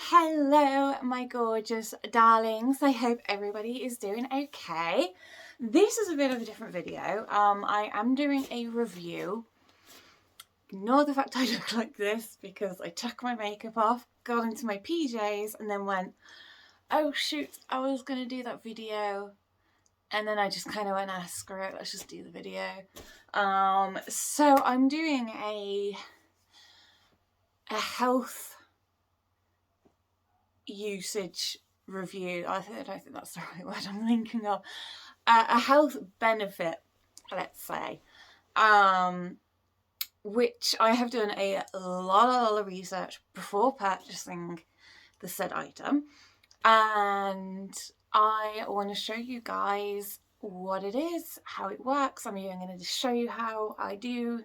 Hello my gorgeous darlings, I hope everybody is doing okay. This is a bit of a different video. I am doing a review. Ignore the fact I look like this because I took my makeup off, got into my PJs and then went, oh shoot, I was going to do that video. And then I just kind of went, screw it, let's just do the video. So I'm doing a health usage review. I don't think that's the right word I'm thinking of. A health benefit, let's say, which I have done a lot of research before purchasing the said item, and I want to show you guys what it is, how it works. I'm even going to show you how I do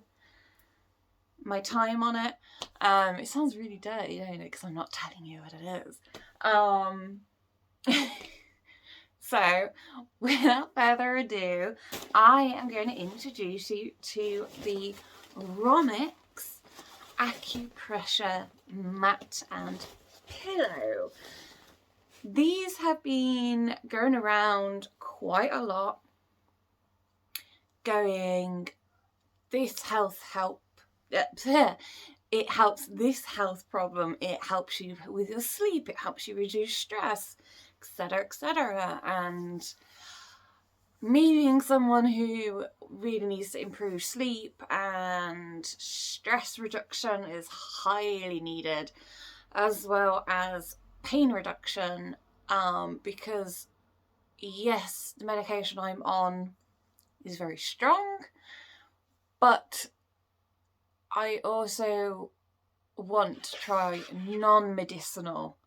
my time on it. It sounds really dirty, don't it? Because I'm not telling you what it is. So, without further ado, I am going to introduce you to the Romix acupressure mat and pillow. These have been going around quite a lot, going, this help. It helps this health problem, it helps you with your sleep, it helps you reduce stress, etc. And me being someone who really needs to improve sleep and stress reduction is highly needed, as well as pain reduction, because yes, the medication I'm on is very strong, but I also want to try non-medicinal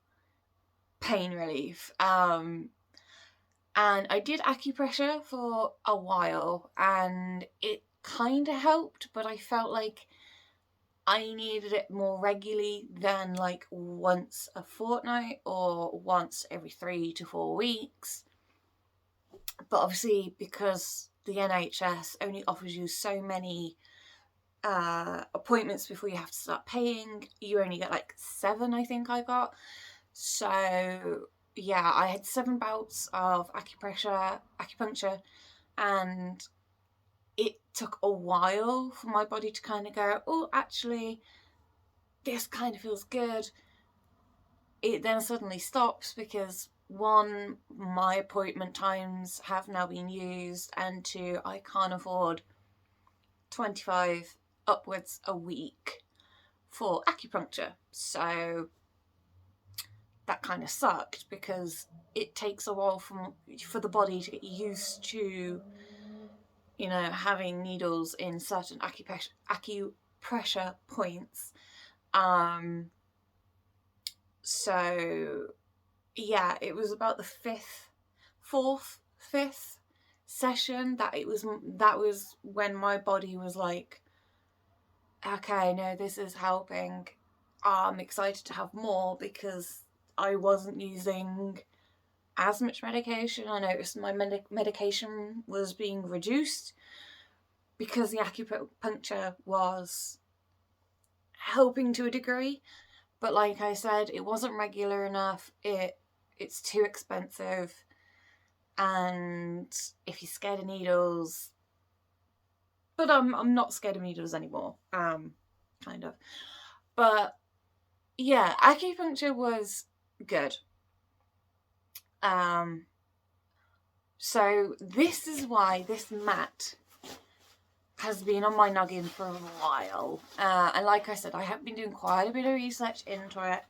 pain relief. And I did acupressure for a while and it kind of helped, but I felt like I needed it more regularly than like once a fortnight or once every 3 to 4 weeks. But obviously, because the NHS only offers you so many appointments before you have to start paying, you only get like 7, I think I got. So yeah, I had 7 bouts of acupuncture, and it took a while for my body to kind of go, oh, actually this kind of feels good. It then suddenly stops because 1, my appointment times have now been used, and 2, I can't afford 25 upwards a week for acupuncture. So that kind of sucked because it takes a while for the body to get used to, you know, having needles in certain acupressure points. So yeah, it was about the 5th session that was when my body was like, okay, no, this is helping. I'm excited to have more because I wasn't using as much medication. I noticed my medication was being reduced because the acupuncture was helping to a degree. But like I said, it wasn't regular enough. It's too expensive. And if you're scared of needles, but I'm not scared of needles anymore, kind of. But yeah, acupuncture was good. So this is why this mat has been on my noggin for a while. And like I said, I have been doing quite a bit of research into it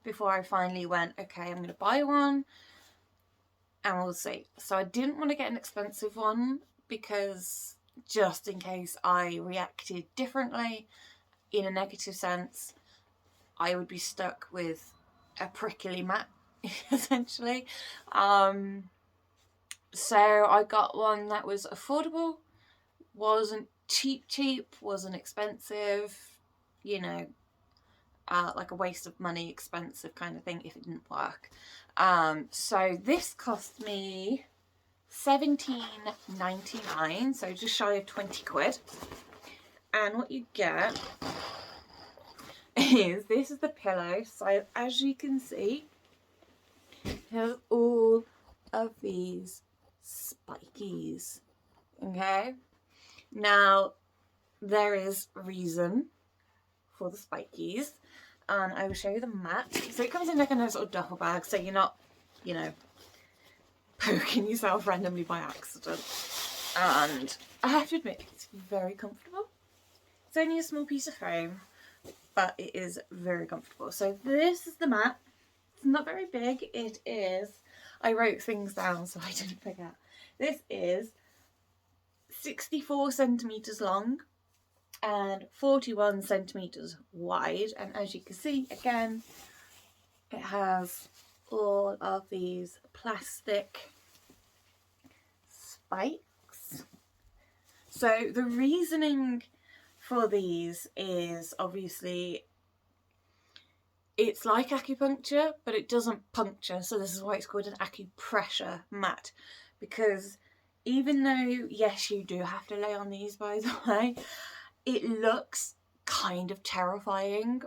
before I finally went, okay, I'm going to buy one and we'll see. So I didn't want to get an expensive one because just in case I reacted differently in a negative sense, I would be stuck with a prickly mat, essentially. So I got one that was affordable, wasn't cheap, wasn't expensive, you know, like a waste of money, expensive kind of thing if it didn't work. So this cost me £17.99, so just shy of 20 quid. And what you get is this is the pillow. So as you can see, it has all of these spikies. Okay, now there is reason for the spikies, and I will show you the mat. So it comes in like a nice little duffel bag, so you're not, you know, poking yourself randomly by accident. And I have to admit, it's very comfortable. It's only a small piece of foam, but it is very comfortable. So this is the mat. It's not very big. It is, I wrote things down so I didn't forget. This is 64 centimetres long and 41 centimetres wide. And as you can see, again, it has all of these plastic spikes. So the reasoning for these is obviously it's like acupuncture, but it doesn't puncture. So this is why it's called an acupressure mat, because even though, yes, you do have to lay on these, by the way, it looks kind of terrifying.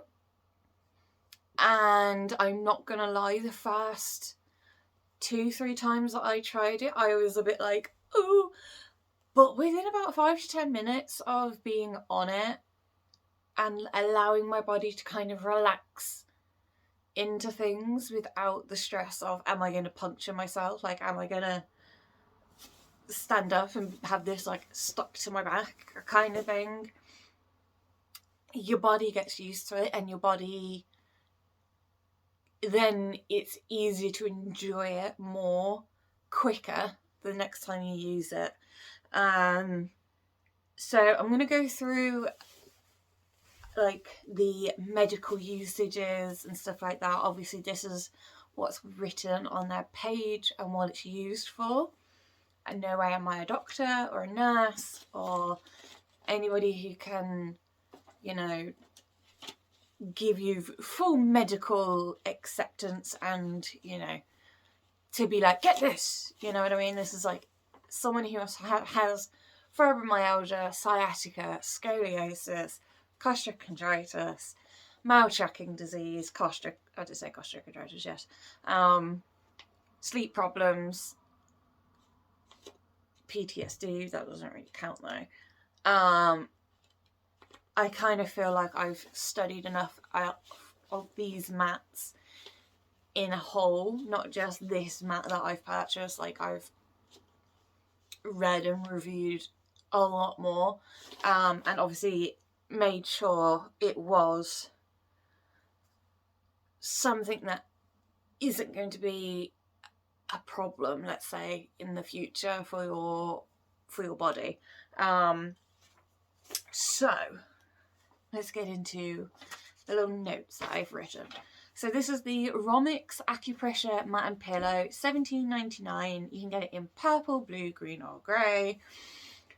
And I'm not gonna lie, the first 2-3 times that I tried it, I was a bit like, oh, but within about 5 to 10 minutes of being on it and allowing my body to kind of relax into things without the stress of, am I going to puncture myself? Like, am I going to stand up and have this like stuck to my back kind of thing? Your body gets used to it, and your body, then it's easier to enjoy it more quicker the next time you use it. So I'm going to go through like the medical usages and stuff like that. Obviously this is what's written on their page and what it's used for. And no way am I a doctor or a nurse or anybody who can, you know, give you full medical acceptance and, you know, to be like, get this, you know what I mean? This is like someone who has fibromyalgia, sciatica, scoliosis, costochondritis, mouth-tracking disease, I did say costochondritis, yes, sleep problems, PTSD, that doesn't really count though. I kind of feel like I've studied enough of these mats in a whole, not just this mat that I've purchased. Like, I've read and reviewed a lot more, and obviously made sure it was something that isn't going to be a problem, let's say, in the future for your body. So let's get into the little notes that I've written. So this is the Romix Acupressure Mat and Pillow, $17.99. You can get it in purple, blue, green or grey.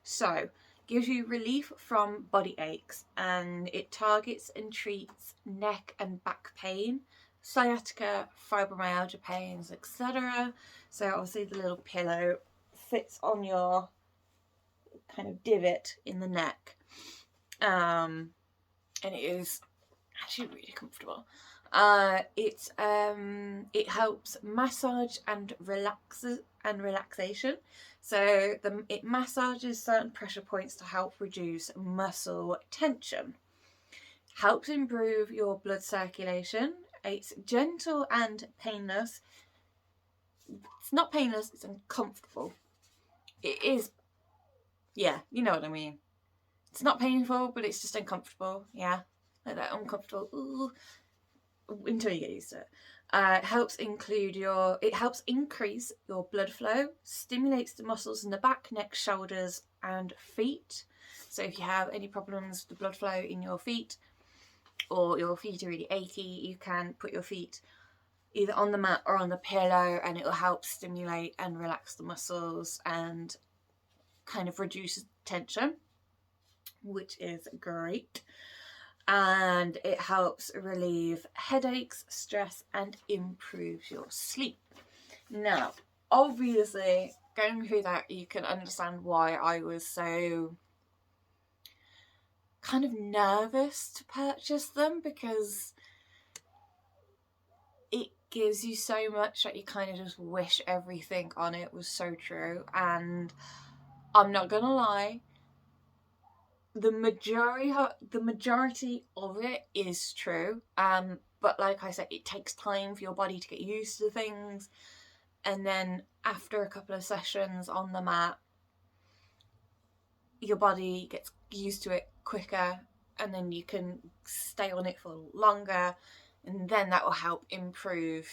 So, gives you relief from body aches, and it targets and treats neck and back pain, sciatica, fibromyalgia pains, etc. So obviously the little pillow fits on your kind of divot in the neck. And it is actually really comfortable. It helps massage and relaxation. So it massages certain pressure points to help reduce muscle tension. Helps improve your blood circulation. It's gentle and painless. It's not painless, it's uncomfortable. It is, yeah, you know what I mean. It's not painful, but it's just uncomfortable, yeah. Like that uncomfortable, ooh, until you get used to it. It helps increase your blood flow, stimulates the muscles in the back, neck, shoulders and feet. So if you have any problems with the blood flow in your feet, or your feet are really achy, you can put your feet either on the mat or on the pillow, and it will help stimulate and relax the muscles and kind of reduce tension, which is great. And it helps relieve headaches, stress, and improves your sleep. Now, obviously, going through that, you can understand why I was so kind of nervous to purchase them because it gives you so much that you kind of just wish everything on it was so true. And I'm not gonna lie, the majority of it is true. But like I said, it takes time for your body to get used to things, and then after a couple of sessions on the mat, your body gets used to it quicker, and then you can stay on it for longer, and then that will help improve,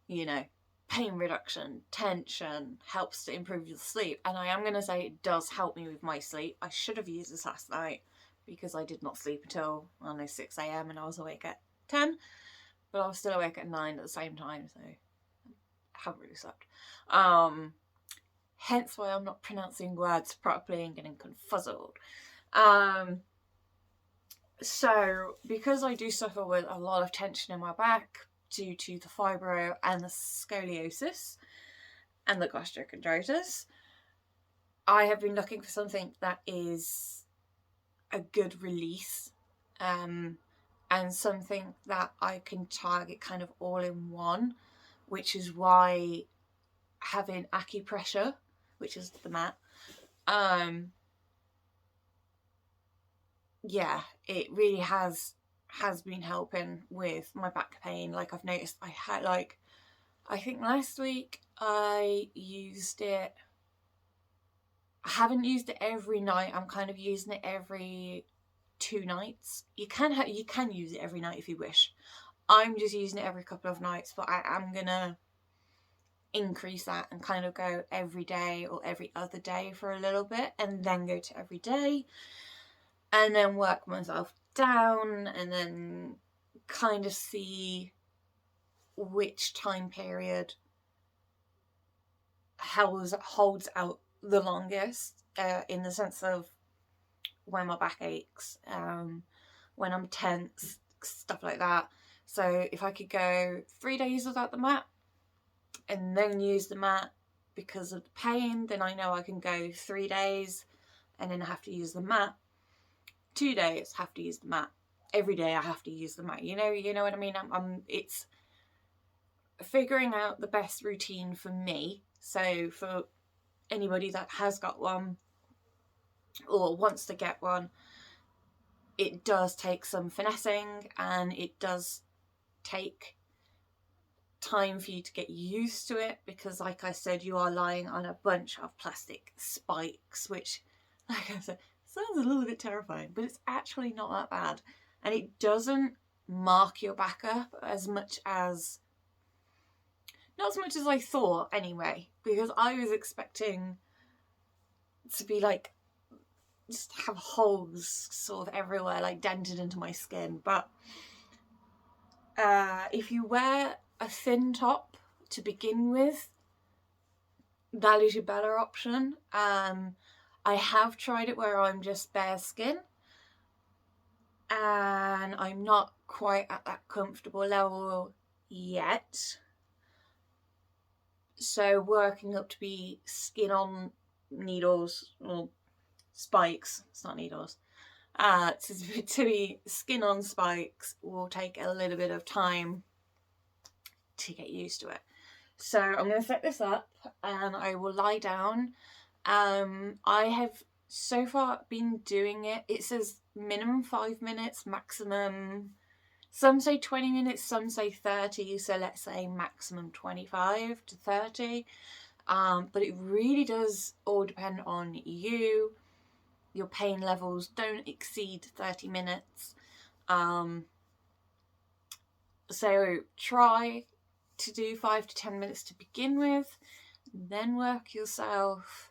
you know, pain reduction, tension, helps to improve your sleep. And I am going to say it does help me with my sleep. I should have used this last night because I did not sleep until, I don't know, 6 a.m. and I was awake at 10, but I was still awake at 9 at the same time, so I haven't really slept. Hence why I'm not pronouncing words properly and getting confuzzled. So because I do suffer with a lot of tension in my back due to the fibro and the scoliosis and the gastroenteritis, I have been looking for something that is a good release, and something that I can target kind of all in one, which is why having acupressure, which is the mat, yeah, it really has been helping with my back pain. Like, I've noticed I had, like, I think last week I used it. I haven't used it every night. I'm kind of using it every 2 nights. You can use it every night if you wish. I'm just using it every couple of nights, but I am gonna increase that and kind of go every day or every other day for a little bit, and then go to every day, and then work myself down, and then kind of see which time period holds out the longest, in the sense of when my back aches, when I'm tense, stuff like that. So if I could go 3 days without the mat and then use the mat because of the pain, then I know I can go 3 days and then I have to use the mat. 2 days, have to use the mat. Every day I have to use the mat. You know what I mean? It's figuring out the best routine for me. So for anybody that has got one or wants to get one, it does take some finessing, and it does take time for you to get used to it, because like I said, you are lying on a bunch of plastic spikes, which, like I said, sounds a little bit terrifying, but it's actually not that bad. And it doesn't mark your back up as much as, not as much as I thought anyway, because I was expecting to be like, just have holes sort of everywhere, like dented into my skin. But if you wear a thin top to begin with, that is your better option. I have tried it where I'm just bare skin, and I'm not quite at that comfortable level yet. So working up to be skin on needles, or spikes, it's not needles, to be skin on spikes will take a little bit of time to get used to it. So I'm going to set this up and I will lie down. I have so far been doing it. It says minimum 5 minutes, maximum, some say 20 minutes, some say 30. So let's say maximum 25 to 30. But it really does all depend on you. Your pain levels don't exceed 30 minutes. So try to do 5 to 10 minutes to begin with, then work yourself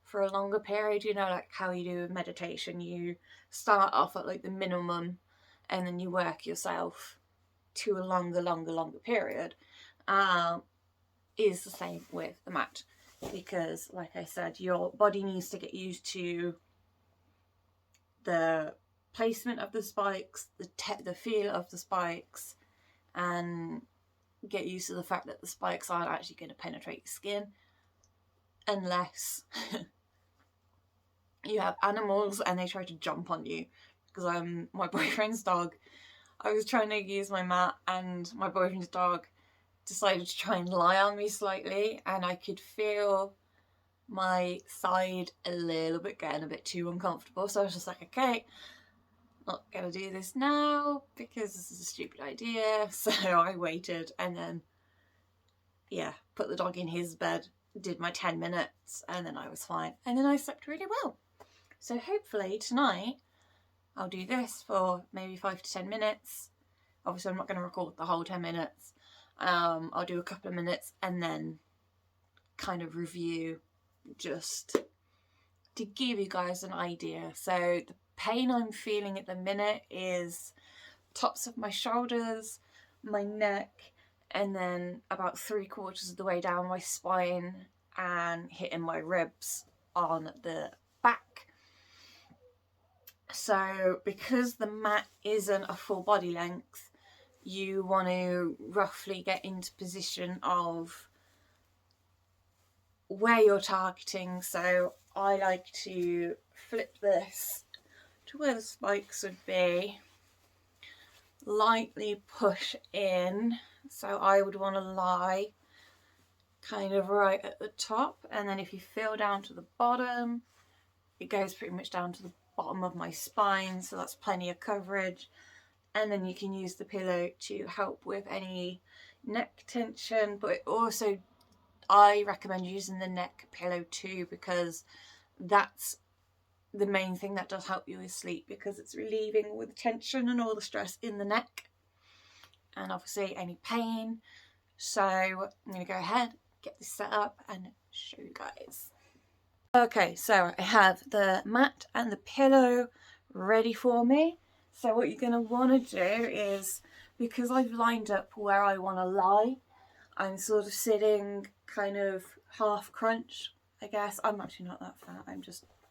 for a longer period, like how you do with meditation. You start off at like the minimum and then you work yourself to a longer period. Is the same with the mat, because like I said, your body needs to get used to the placement of the spikes, the feel of the spikes, and get used to the fact that the spikes aren't actually going to penetrate your skin unless you have animals and they try to jump on you. Because my boyfriend's dog, I was trying to use my mat and my boyfriend's dog decided to try and lie on me slightly, and I could feel my side a little bit getting a bit too uncomfortable. So I was just like, okay, not gonna do this now because this is a stupid idea. So I waited and then, yeah, put the dog in his bed, did my 10 minutes, and then I was fine. And then I slept really well. So hopefully tonight I'll do this for maybe 5 to 10 minutes. Obviously I'm not going to record the whole 10 minutes. I'll do a couple of minutes and then kind of review, just to give you guys an idea. So the pain I'm feeling at the minute is tops of my shoulders, my neck, and then about 3/4 of the way down my spine and hitting my ribs on the back. So because the mat isn't a full body length, you want to roughly get into position of where you're targeting. So I like to flip this to where the spikes would be, lightly push in. So I would want to lie kind of right at the top, and then if you feel down to the bottom, it goes pretty much down to the bottom of my spine, so that's plenty of coverage. And then you can use the pillow to help with any neck tension, but also I recommend using the neck pillow too, because that's the main thing that does help you with sleep, because it's relieving all the tension and all the stress in the neck and obviously any pain. So I'm going to go ahead, get this set up and show you guys. Okay, so I have the mat and the pillow ready for me. So what you're going to want to do is, because I've lined up where I want to lie, I'm sort of sitting kind of half crunch, I guess. I'm actually not that fat,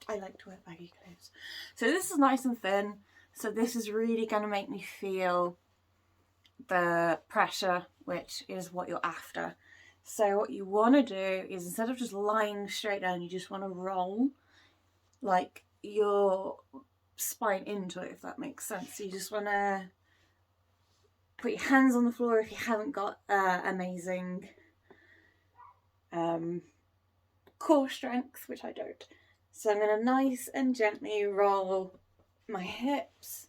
I like to wear baggy clothes. So this is nice and thin, so this is really going to make me feel the pressure, which is what you're after. So what you want to do is, instead of just lying straight down, you just want to roll like your spine into it, if that makes sense. So you just want to put your hands on the floor if you haven't got amazing core strength, which I don't. So I'm going to nice and gently roll my hips,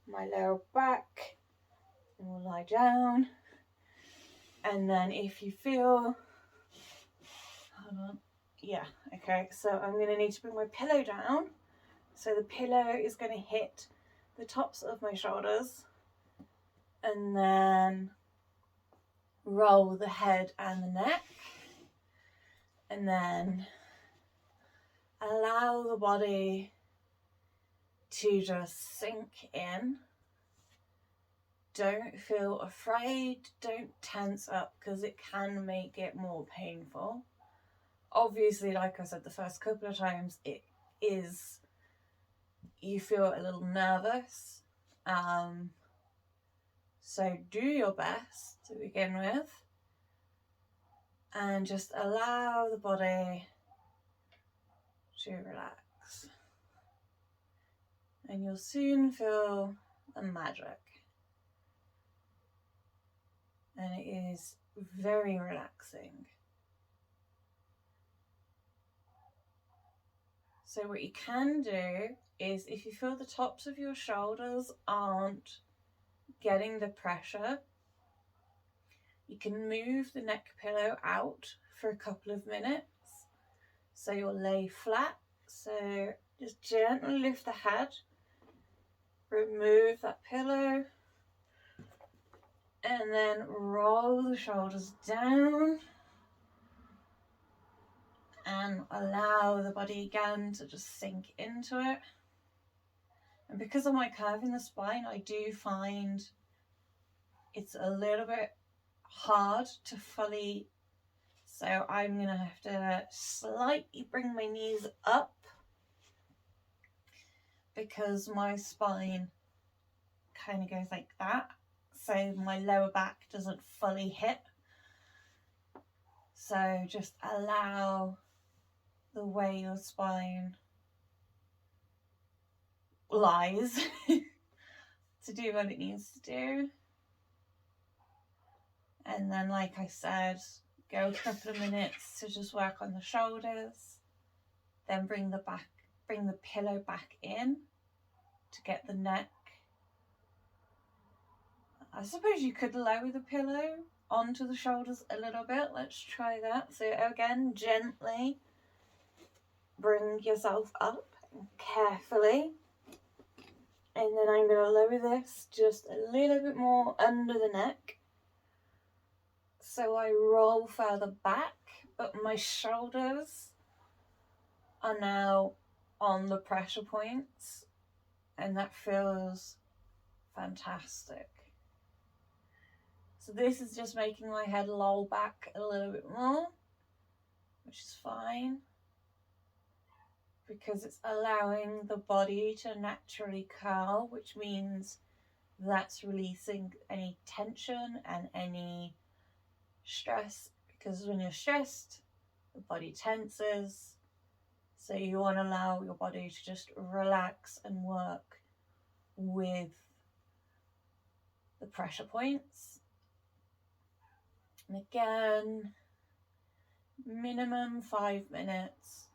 my lower back, and we'll lie down. And then if you feel, hold on, yeah, okay, so I'm going to need to bring my pillow down. So the pillow is going to hit the tops of my shoulders, and then roll the head and the neck, and then allow the body to just sink in. Don't feel afraid, don't tense up, because it can make it more painful. Obviously, like I said, the first couple of times you feel a little nervous. So do your best to begin with, and just allow the body to relax. And you'll soon feel the magic. And it is very relaxing. So what you can do is, if you feel the tops of your shoulders aren't getting the pressure, you can move the neck pillow out for a couple of minutes. So you'll lay flat. So just gently lift the head, remove that pillow, and then roll the shoulders down and allow the body again to just sink into it. And because of my curve in the spine, I do find it's a little bit hard to fully, so I'm going to have to slightly bring my knees up, because my spine kind of goes like that, so my lower back doesn't fully hit. So just allow the way your spine lies to do what it needs to do. And then, like I said, go a couple of minutes to just work on the shoulders. Then bring the pillow back in to get the neck. I suppose you could lower the pillow onto the shoulders a little bit. Let's try that. So again, gently bring yourself up carefully. And then I'm going to lower this just a little bit more under the neck. So I roll further back, but my shoulders are now on the pressure points, and that feels fantastic. So this is just making my head loll back a little bit more, which is fine, because it's allowing the body to naturally curl, which means that's releasing any tension and any stress, because when you're stressed, the body tenses. So you want to allow your body to just relax and work with the pressure points. And again, minimum 5 minutes.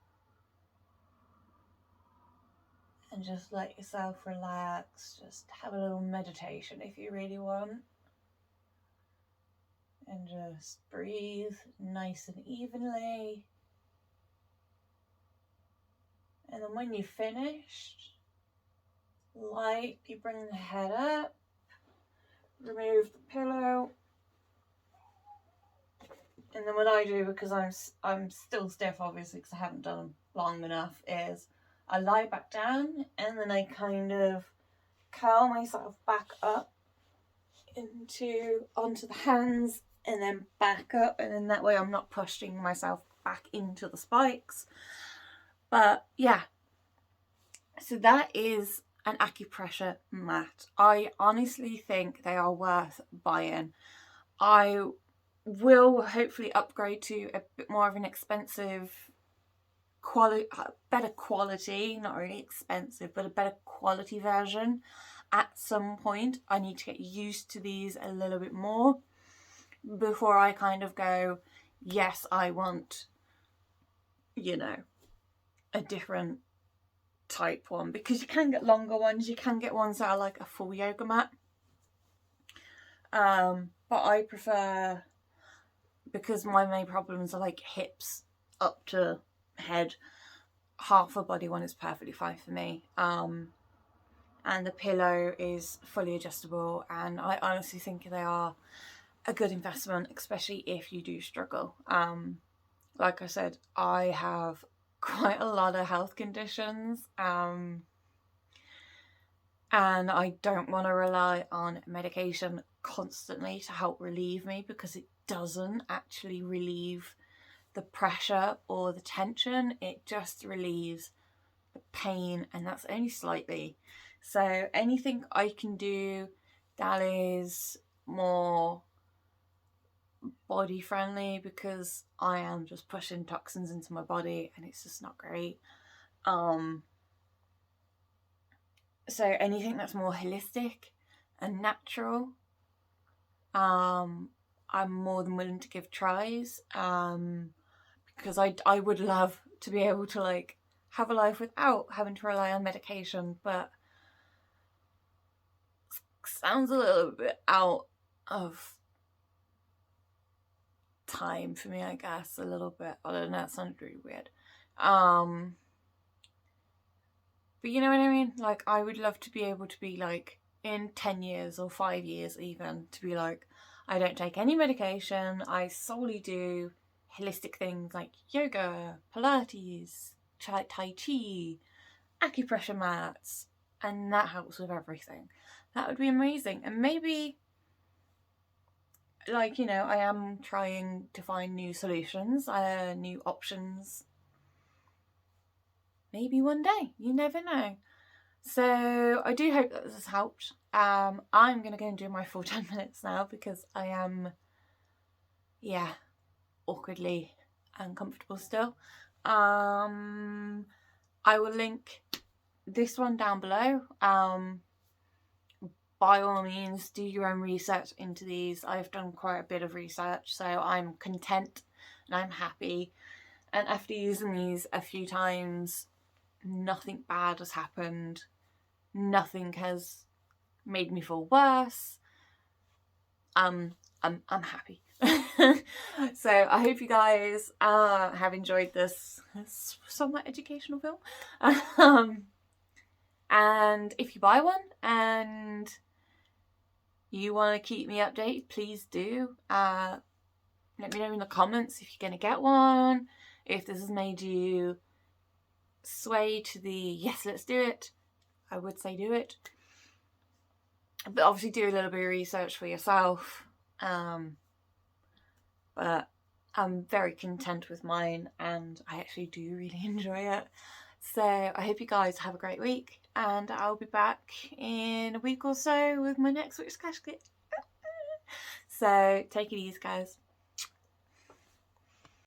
And just let yourself relax. Just have a little meditation if you really want. And just breathe nice and evenly. And then when you've finished, lightly bring the head up, remove the pillow. And then what I do, because I'm still stiff obviously because I haven't done long enough, is I lie back down and then I kind of curl myself back up onto the hands and then back up, and then that way I'm not pushing myself back into the spikes. But yeah, so that is an acupressure mat. I honestly think they are worth buying. I will hopefully upgrade to a bit more of an expensive better quality, not really expensive, but a better quality version at some point. I need to get used to these a little bit more before I kind of go, yes, I want, a different type one, because you can get longer ones, you can get ones that are like a full yoga mat. But I prefer, because my main problems are like hips up to head, half a body one is perfectly fine for me. And the pillow is fully adjustable, and I honestly think they are a good investment, especially if you do struggle. Like I said, I have quite a lot of health conditions, and I don't want to rely on medication constantly to help relieve me, because it doesn't actually relieve the pressure or the tension. It just relieves the pain, and that's only slightly. So anything I can do that is more body friendly, because I am just pushing toxins into my body and it's just not great. So anything that's more holistic and natural, I'm more than willing to give tries, because I would love to be able to like have a life without having to rely on medication, but sounds a little bit out of time for me, I guess, a little bit. I don't know, that sounded really weird. But you know what I mean? Like, I would love to be able to be like, in 10 years or 5 years even, to be like, I don't take any medication, I solely do holistic things like yoga, Pilates, Tai Chi, acupressure mats, and that helps with everything. That would be amazing. And maybe, like, I am trying to find new solutions, new options. Maybe one day, you never know. So I do hope that this has helped. I'm going to go and do my full 10 minutes now, because I am, awkwardly uncomfortable still. I will link this one down below. By all means, do your own research into these. I've done quite a bit of research, so I'm content and I'm happy. And after using these a few times, nothing bad has happened. Nothing has made me feel worse. I'm happy. So I hope you guys have enjoyed this somewhat educational film. And if you buy one and you want to keep me updated, please do. Let me know in the comments if you're going to get one, if this has made you sway to the yes, let's do it. I would say do it. But obviously do a little bit of research for yourself. But I'm very content with mine and I actually do really enjoy it. So I hope you guys have a great week, and I'll be back in a week or so with my next week's cash kit. So take it easy, guys.